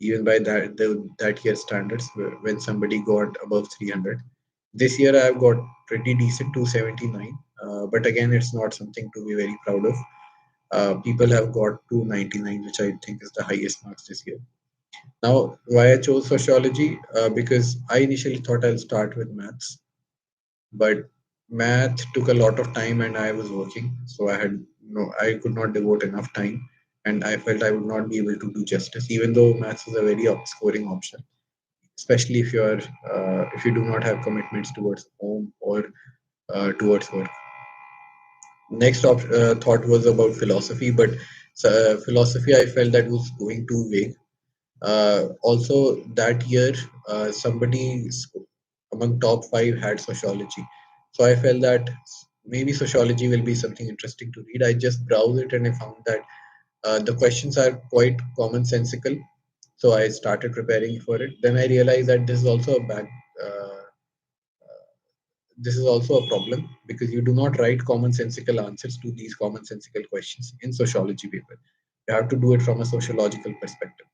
even by that year standards. When somebody got above 300, this year I've got pretty decent 279. But again, it's not something to be very proud of. People have got 299, which I think is the highest marks this year. Now, why I chose sociology? Because I initially thought I'll start with maths, but math took a lot of time and I was working, so I could not devote enough time, and I felt I would not be able to do justice, even though maths is a very scoring option, especially if you do not have commitments towards home or towards work. Next thought was about philosophy, but philosophy I felt that was going too vague. Also, that year, somebody among top five had sociology. So I felt that maybe sociology will be something interesting to read. I just browsed it and I found that the questions are quite commonsensical. So I started preparing for it. Then I realized that uh, this is also a problem because you do not write commonsensical answers to these commonsensical questions in sociology paper. You have to do it from a sociological perspective.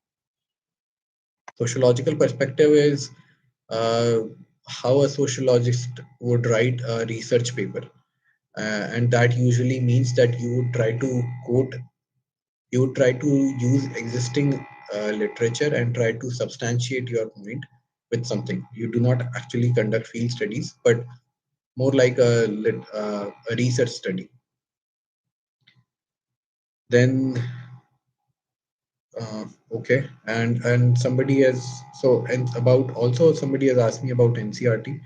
Sociological perspective is uh, how a sociologist would write a research paper. And that usually means that you would try to use existing literature and try to substantiate your point with something. You do not actually conduct field studies, but more like a research study. Then Okay, and somebody has somebody has asked me about NCRT.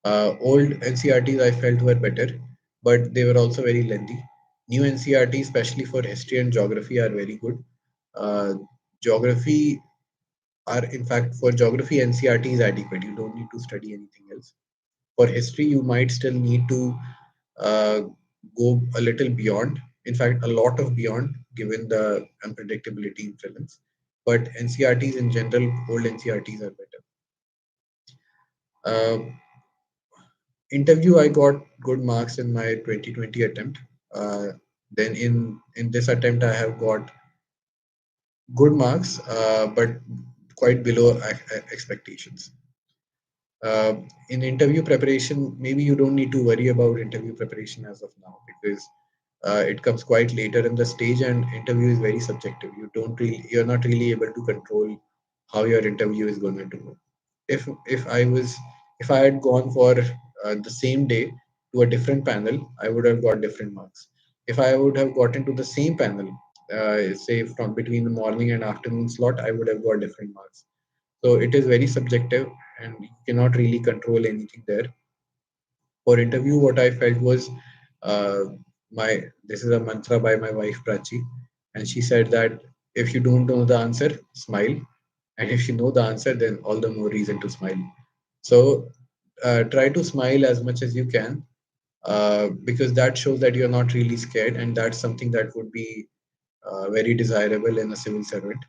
Old NCRTs I felt were better, but they were also very lengthy. New NCRT, especially for history and geography, are very good. Uh, Geography are in fact for geography NCRT is adequate. You don't need to study anything else. For history, you might still need to uh, go a little beyond, in fact, a lot of beyond, given the unpredictability in prelims. But NCRTs in general, old NCRTs are better. Uh, Interview, I got good marks in my 2020 attempt. Uh, then in this attempt, I have got good marks, but quite below expectations. uh, in interview preparation, maybe you don't need to worry about interview preparation as of now, because it comes quite later in the stage, and interview is very subjective. You're not really able to control how your interview is going to go. If I had gone for the same day to a different panel, I would have got different marks. If I would have gotten to the same panel, say from between the morning and afternoon slot, I would have got different marks. So it is very subjective, and you cannot really control anything there. For interview, what I felt was, uh, my this is a mantra by my wife Prachi, and she said that if you don't know the answer, smile, and if you know the answer, then all the more reason to smile. So try to smile as much as you can, because that shows that you're not really scared, and that's something that would be very desirable in a civil servant,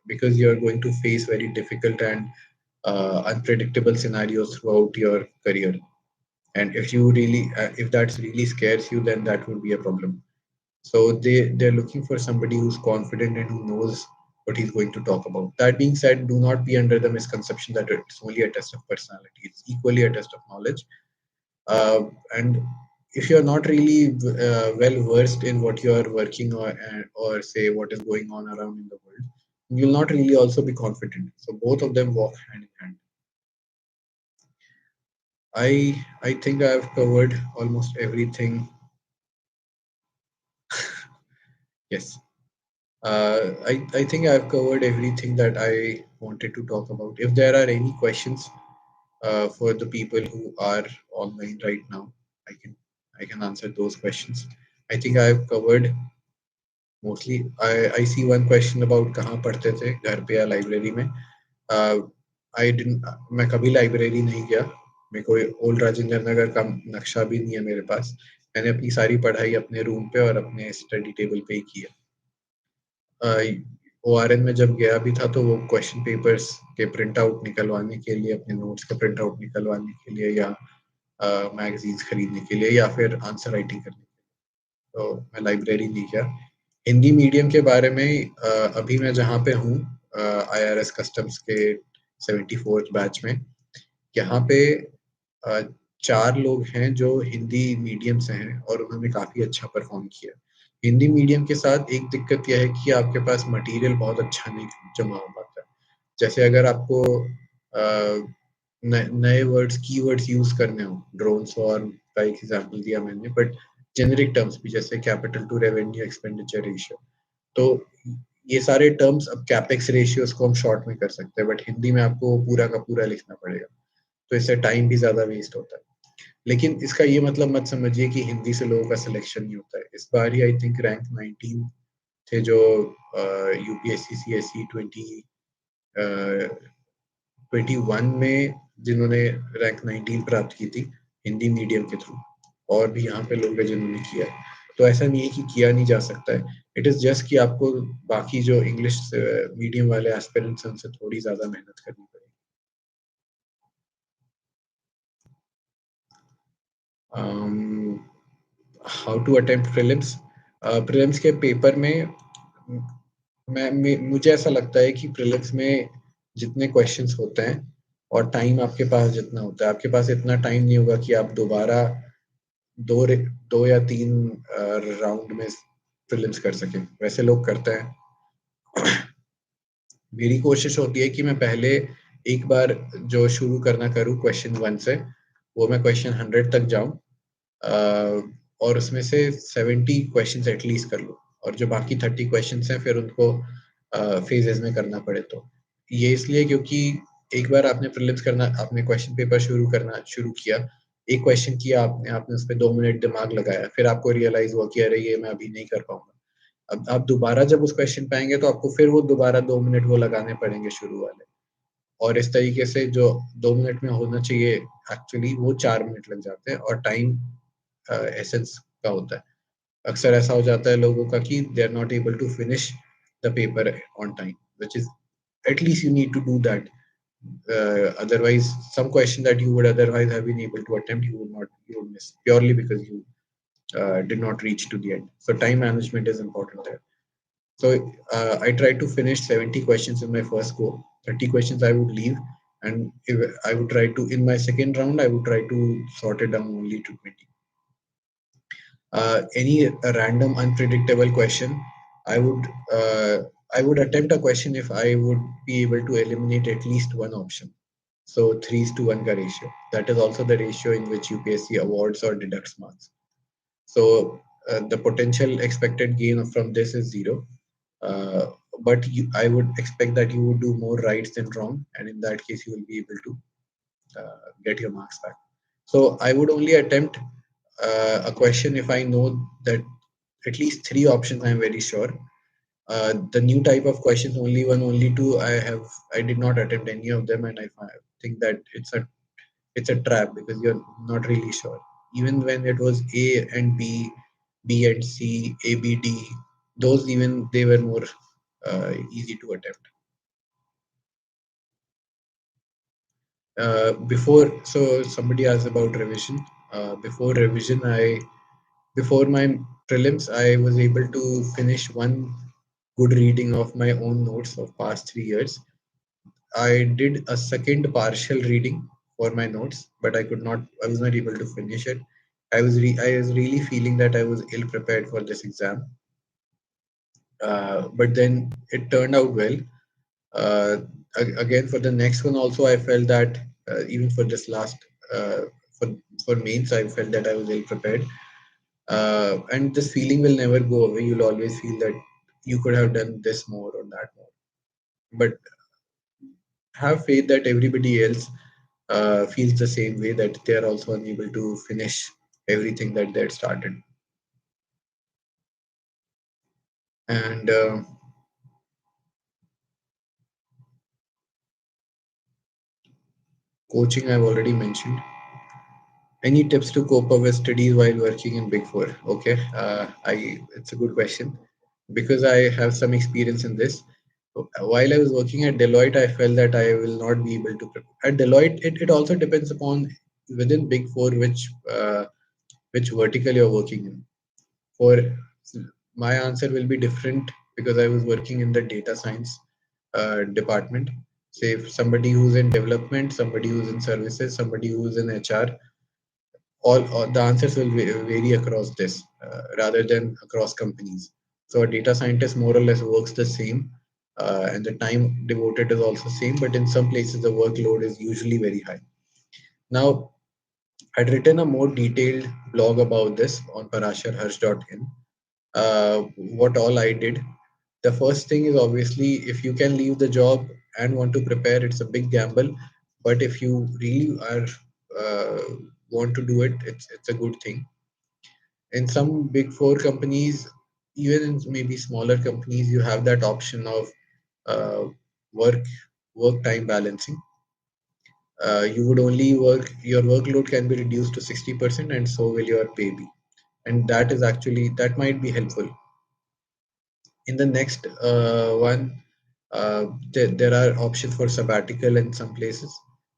because you're going to face very difficult and unpredictable scenarios throughout your career. And if that's really scares you, then that would be a problem. So they're looking for somebody who's confident and who knows what he's going to talk about. That being said, do not be under the misconception that it's only a test of personality. It's equally a test of knowledge. And if you're not really well versed in what you're working or say what is going on around in the world, you'll not really also be confident. So both of them walk hand in hand. I think I've covered almost everything. Yes. I think I've covered everything that I wanted to talk about. If there are any questions for the people who are online right now, I can I can answer those questions. I think I've covered mostly. I see one question about कहाँ पढ़ते थे, घर पे या library में. uh, I didn't मैं कभी library नहीं गया. मेरे को ओल्ड राजेंद्र नगर का नक्शा भी नहीं है मेरे पास. मैंने अपनी सारी पढ़ाई अपने रूम पे और अपने स्टडी टेबल पे ही की है. ओआरएन में जब गया भी था तो वो क्वेश्चन पेपर्स के प्रिंट आउट निकलवाने के लिए, अपने नोट्स का प्रिंट आउट निकलवाने के लिए, या मैगजीन्स खरीदने के लिए, या फिर आंसर राइटिंग करने के लिए. तो मैं लाइब्रेरी नहीं गया. हिंदी मीडियम के बारे में अभी मैं जहाँ पे हूँ, आईआरएस कस्टम्स के 74th बैच में, यहाँ पे अ, 4 लोग हैं जो हिंदी मीडियम से हैं और उन्होंने काफ़ी अच्छा परफॉर्म किया. हिंदी मीडियम के साथ एक दिक्कत यह है कि आपके पास मटेरियल बहुत अच्छा नहीं जमा हो पाता है. जैसे अगर आपको नए वर्ड्स कीवर्ड्स यूज करने हो, ड्रोन्स और का एक एग्जांपल दिया मैंने, बट जेनेरिक टर्म्स भी जैसे capital to revenue expenditure ratio, तो ये सारे टर्म्स अब कैपेक्स रेशियोज को हम शॉर्ट में कर सकते हैं, बट हिंदी में आपको पूरा का पूरा लिखना पड़ेगा. तो इससे टाइम भी ज्यादा वेस्ट होता है. लेकिन इसका ये मतलब मत समझिए कि हिंदी से लोगों का सिलेक्शन नहीं होता है. इस बार ही आई थिंक रैंक 19 थे जो यूपीएससी सीएसई 2021 में, जिन्होंने रैंक 19 प्राप्त की थी हिंदी मीडियम के थ्रू. और भी यहाँ पे लोग हैं जिन्होंने किया है. तो ऐसा नहीं है कि किया नहीं जा सकता है. इट इज जस्ट कि आपको बाकी जो इंग्लिश मीडियम वाले एस्पिरेंट्स हैं उनसे थोड़ी ज्यादा मेहनत करनी पड़ेगी. How to attempt prelims. Prelims के पेपर में मुझे ऐसा लगता है कि प्रीलिम्स में जितने क्वेश्चंस होते हैं और टाइम आपके पास जितना होता है, आपके पास इतना टाइम नहीं होगा कि आप दोबारा दो दो या तीन राउंड में प्रीलिम्स कर सकें. वैसे लोग करते हैं. मेरी कोशिश होती है कि मैं पहले एक बार जो शुरू करना करूँ क्वेश्चन 1 से, वो मैं क्वेश्चन 100 तक जाऊं, और उसमें से 70 क्वेश्चंस एटलीस्ट कर लूँ, और जो बाकी 30 क्वेश्चंस हैं फिर उनको फेजेस में करना पड़े तो। ये इसलिए क्योंकि एक बार आपने प्रीलिम्स करना, आपने क्वेश्चन पेपर शुरू किया, एक क्वेश्चन किया आपने आपने उस पे 2 मिनट दिमाग लगाया, फिर आपको रियलाइज हुआ कि अरे ये मैं अभी नहीं कर पाऊंगा। अब आप दोबारा जब उस क्वेश्चन पे आएंगे तो आपको फिर वो दोबारा 2 मिनट वो लगाने पड़ेंगे शुरू वाले, और इस तरीके से जो 2 मिनट में होना चाहिए एक्चुअली वो 4 मिनट लग जाते हैं, और टाइम एसेंस का होता है। अक्सर ऐसा हो जाता है लोगों का कि they are not able to finish the paper on time, which is at least you need to do that. Otherwise, some question that you would otherwise have been able to attempt, you would miss purely because you did not reach to the end. So time management is important there. So I tried to finish 70 questions in my first go. 30 questions I would leave, and if I would try to, in my second round, I would try to sort it down only to 20. Any random unpredictable question, i would uh, I would attempt a question if I would be able to eliminate at least one option. So 3 is to 1 ka ratio, that is also the ratio in which UPSC awards or deducts marks. So the potential expected gain from this is zero, uh, but I would expect that you would do more rights than wrong, and in that case you will be able to get your marks back. So I would only attempt a question if I know that at least 3 options I'm very sure. The new type of questions, only one, only two, I did not attempt any of them, and I think that it's a trap because you're not really sure. Even when it was A and B, B and C, A B D, those even they were more easy to attempt. Before, so somebody asked about revision. Before revision, before my prelims, I was able to finish one good reading of my own notes of past 3 years. I did a second partial reading for my notes, but I was not able to finish it. I was really feeling that I was ill prepared for this exam. But then it turned out well. Uh, Again, for the next one also, I felt that even for this last, uh, for, for mains, I felt that I was ill prepared. And this feeling will never go away. You'll always feel that you could have done this more or that more. But have faith that everybody else feels the same way, that they are also unable to finish everything that they had started. And coaching, I've already mentioned. Any tips to cope up with studies while working in Big Four? Okay, it's a good question because I have some experience in this. While I was working at Deloitte, I felt that I will not be able to. At Deloitte, it also depends upon within Big Four which vertical you're working in. For my answer will be different because I was working in the data science department. Say if somebody who's in development, somebody who's in services, somebody who's in HR, all the answers will vary across this rather than across companies. So a data scientist more or less works the same, and the time devoted is also same, but in some places the workload is usually very high. Now, I'd written a more detailed blog about this on parasharharsh.in. What all I did. The first thing is obviously if you can leave the job and want to prepare, it's a big gamble. But if you really are uh, want to do it, it's a good thing. In some big four companies, even in maybe smaller companies, you have that option of uh, work work time balancing. You would only work, your workload can be reduced to 60%, and so will your pay be. And that is actually, that might be helpful. In the next one, there are options for sabbatical in some places.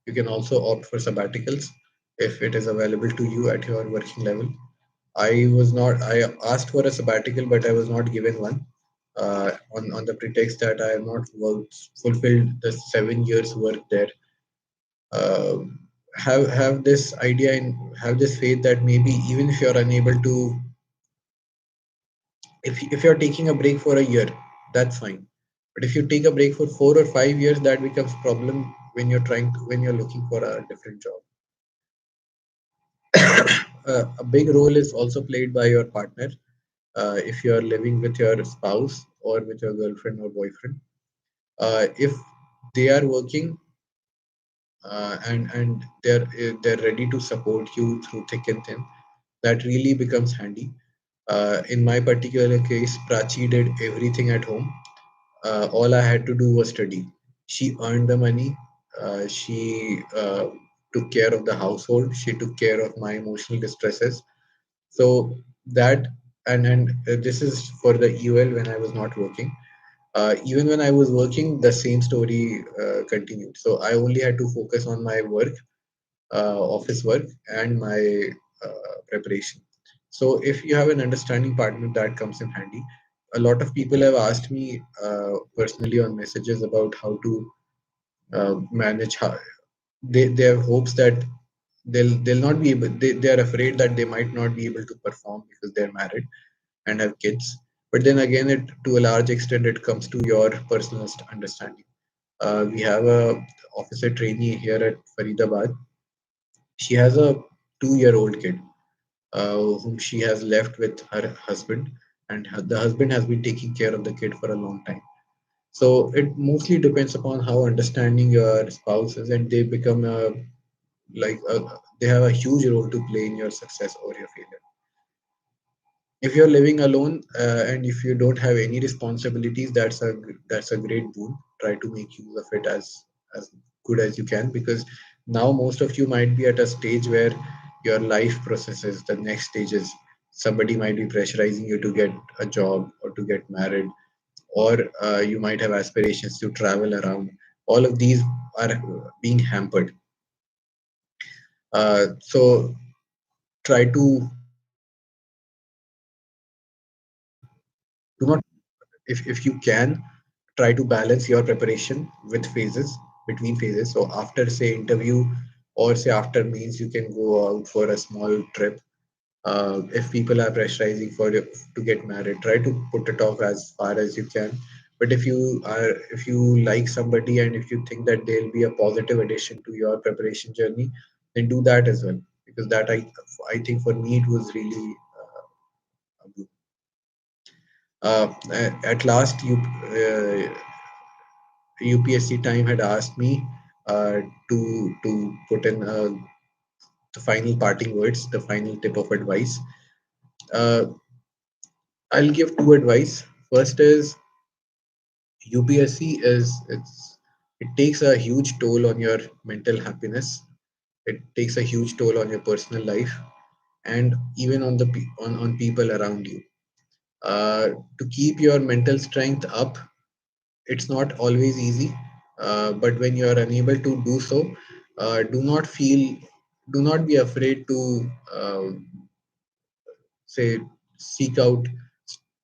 You can also opt for sabbaticals if it is available to you at your working level. I asked for a sabbatical, but I was not given one on the pretext that I have not fulfilled the 7 years work there. Uh, have this idea and have this faith that maybe even if you're unable to, if you're taking a break for a year, that's fine. But if you take a break for 4 or 5 years, that becomes problem when you're looking for a different job. A big role is also played by your partner. If you are living with your spouse or with your girlfriend or boyfriend, If they are working and they're ready to support you through thick and thin, that really becomes handy. In my particular case, Prachi did everything at home. All I had to do was study. She earned the money. She took care of the household. She took care of my emotional distresses. So that and this is for the UL when I was not working. Even when I was working, the same story continued. So I only had to focus on my work, office work, and my preparation. So if you have an understanding partner, that comes in handy. A lot of people have asked me personally on messages about how to manage how they have hopes that they'll not be able they are afraid that they might not be able to perform because they're married and have kids. But then again, it to a large extent it comes to your personal understanding. We have a officer trainee here at Faridabad. She has a 2-year-old kid whom she has left with her husband, and the husband has been taking care of the kid for a long time. So it mostly depends upon how understanding your spouse is, and they become like a, they have a huge role to play in your success or your failure. If you're living alone and if you don't have any responsibilities, that's a great boon. Try to make use of it as good as you can, because now most of you might be at a stage where your life processes the next stages. Somebody might be pressurizing you to get a job or to get married, or you might have aspirations to travel around. All of these are being hampered. So try to do not, if you can, try to balance your preparation with phases, between phases. So after say interview or say after means, you can go out for a small trip. If people are pressurizing for you to get married, try to put it off as far as you can. But if you like somebody and if you think that they'll be a positive addition to your preparation journey, then do that as well, because that I think for me it was really a good. At last, UPSC time had asked me to put in the final parting words, the final tip of advice. Uh, I'll give two advice. First is UPSC it takes a huge toll on your mental happiness. It takes a huge toll on your personal life and even on on people around you. To keep your mental strength up, it's not always easy, but when you are unable to do so, do not feel, do not be afraid to say seek out,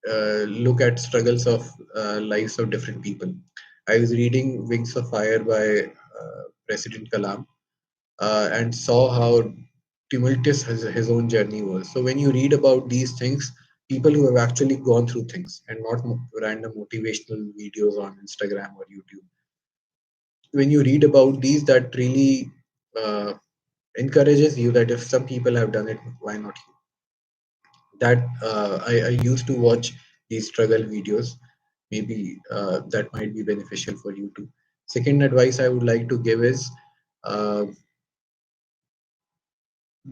look at struggles of lives of different people. I was reading Wings of Fire by President Kalam, and saw how tumultuous his own journey was. So when you read about these things, people who have actually gone through things and not random motivational videos on Instagram or YouTube, when you read about these, that really encourages you that if some people have done it, why not you? That I used to watch these struggle videos. Maybe that might be beneficial for you too. Second advice I would like to give is uh,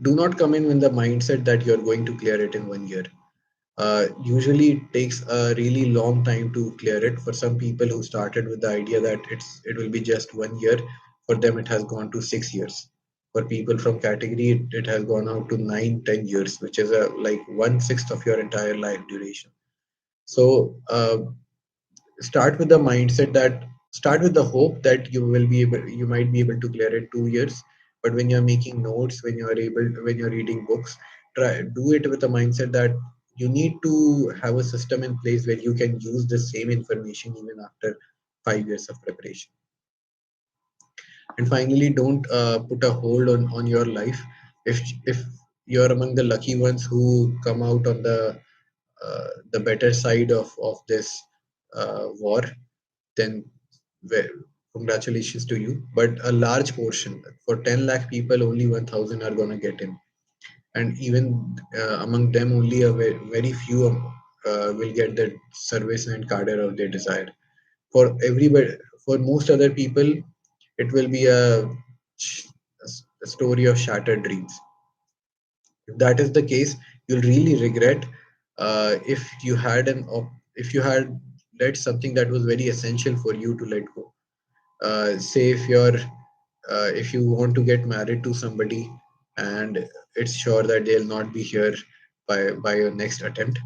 do not come in with the mindset that you're going to clear it in 1 year. Usually it takes a really long time to clear it. For some people who started with the idea that it will be just 1 year, for them it has gone to 6 years. For people from category, it has gone out to 9, 10 years, which is a like 1/6 of your entire life duration. So start with the mindset that start with the hope that you might be able to clear it 2 years. But when you're making notes, when you're reading books, try do it with a mindset that you need to have a system in place where you can use the same information even after 5 years of preparation. And finally, don't put a hold on your life. If you're among the lucky ones who come out on the better side of this war, then well, congratulations to you. But a large portion, for 10 lakh people, only 1,000 are going to get in. And even among them, only a very few will get the service and cadre of their desire. For everybody, for most other people, it will be a story of shattered dreams. If that is the case, you'll really regret if you had if you had let something that was very essential for you to let go. Say if you want to get married to somebody and it's sure that they'll not be here by your next attempt,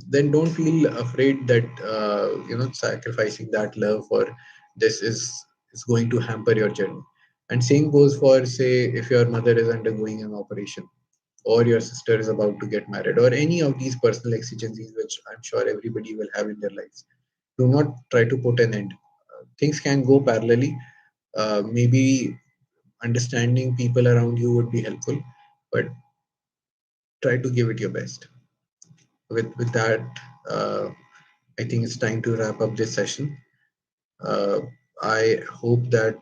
then don't feel afraid that sacrificing that love for this is going to hamper your journey. And same goes for, say, if your mother is undergoing an operation, or your sister is about to get married, or any of these personal exigencies which I'm sure everybody will have in their lives. Do not try to put an end. Things can go parallelly. Maybe understanding people around you would be helpful, but try to give it your best. With that, uh, I think it's time to wrap up this session. Uh, I hope that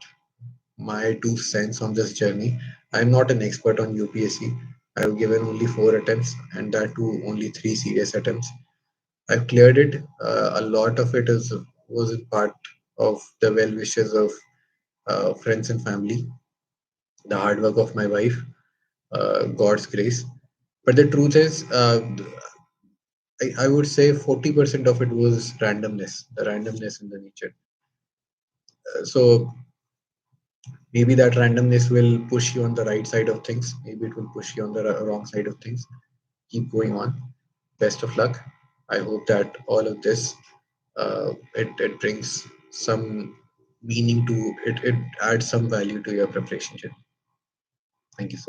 my 2 cents on this journey. I'm not an expert on UPSC. I've given only 4 attempts, and that too only 3 serious attempts. I've cleared it. A lot of it is was in part of the well wishes of friends and family, the hard work of my wife, God's grace. But the truth is, I would say 40% of it was randomness, the randomness in the nature. So maybe that randomness will push you on the right side of things. Maybe it will push you on the wrong side of things. Keep going on. Best of luck. I hope that all of this it brings some meaning to it. It adds some value to your preparation journey. Thank you so much.